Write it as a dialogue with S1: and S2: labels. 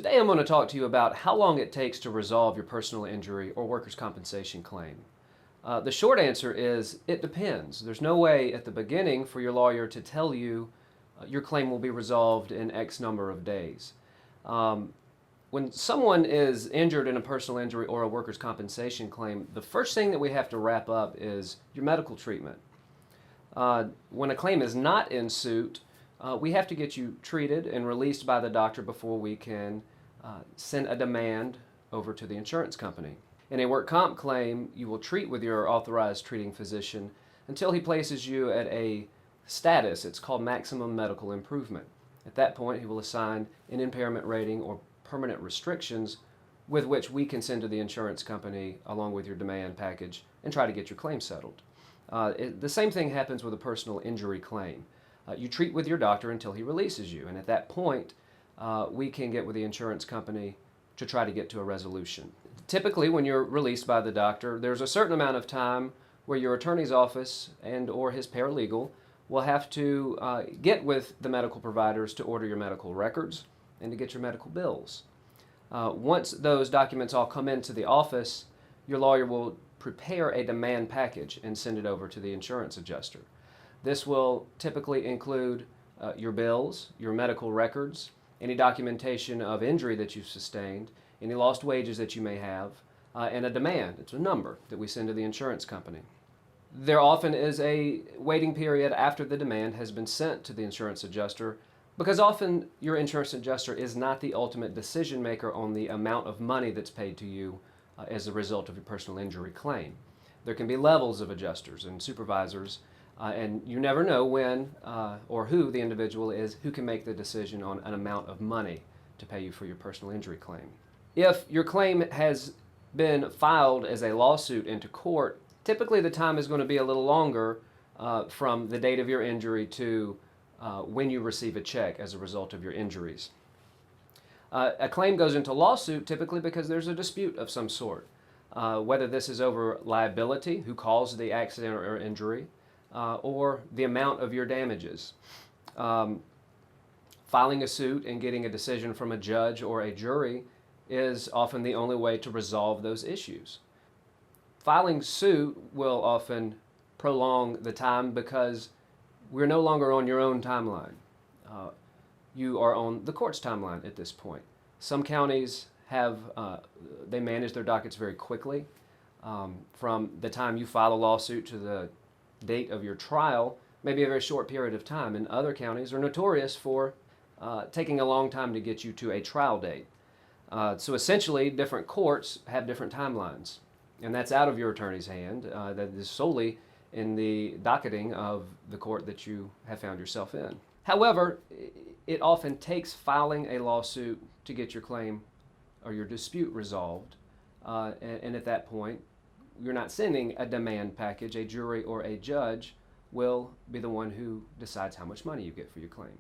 S1: Today I'm going to talk to you about how long it takes to resolve your personal injury or workers' compensation claim. The short answer is it depends. There's no way at the beginning for your lawyer to tell you your claim will be resolved in X number of days. When someone is injured in a personal injury or a workers' compensation claim, the first thing that we have to wrap up is your medical treatment. When a claim is not in suit, we have to get you treated and released by the doctor before we can send a demand over to the insurance company. In a work comp claim, you will treat with your authorized treating physician until he places you at a status. It's called maximum medical improvement. At that point, he will assign an impairment rating or permanent restrictions with which we can send to the insurance company along with your demand package and try to get your claim settled. The same thing happens with a personal injury claim. You treat with your doctor until he releases you, and at that point, we can get with the insurance company to try to get to a resolution. Typically, when you're released by the doctor, there's a certain amount of time where your attorney's office and or his paralegal will have to get with the medical providers to order your medical records and to get your medical bills. Once those documents all come into the office, your lawyer will prepare a demand package and send it over to the insurance adjuster. This will typically include your bills, your medical records, any documentation of injury that you've sustained, any lost wages that you may have, and a demand. It's a number that we send to the insurance company. There often is a waiting period after the demand has been sent to the insurance adjuster because often your insurance adjuster is not the ultimate decision maker on the amount of money that's paid to you as a result of your personal injury claim. There can be levels of adjusters and supervisors, and you never know when or who the individual is who can make the decision on an amount of money to pay you for your personal injury claim. If your claim has been filed as a lawsuit into court, typically the time is going to be a little longer from the date of your injury to when you receive a check as a result of your injuries. A claim goes into lawsuit typically because there's a dispute of some sort, whether this is over liability, who caused the accident or injury, or the amount of your damages. Filing a suit and getting a decision from a judge or a jury is often the only way to resolve those issues. Filing suit will often prolong the time because we're no longer on your own timeline. You are on the court's timeline at this point. Some counties they manage their dockets very quickly. From the time you file a lawsuit to the date of your trial may be a very short period of time, and other counties are notorious for taking a long time to get you to a trial date. So essentially, different courts have different timelines, and that's out of your attorney's hand. That is solely in the docketing of the court that you have found yourself in. However, it often takes filing a lawsuit to get your claim or your dispute resolved, and at that point, you're not sending a demand package. A jury or a judge will be the one who decides how much money you get for your claim.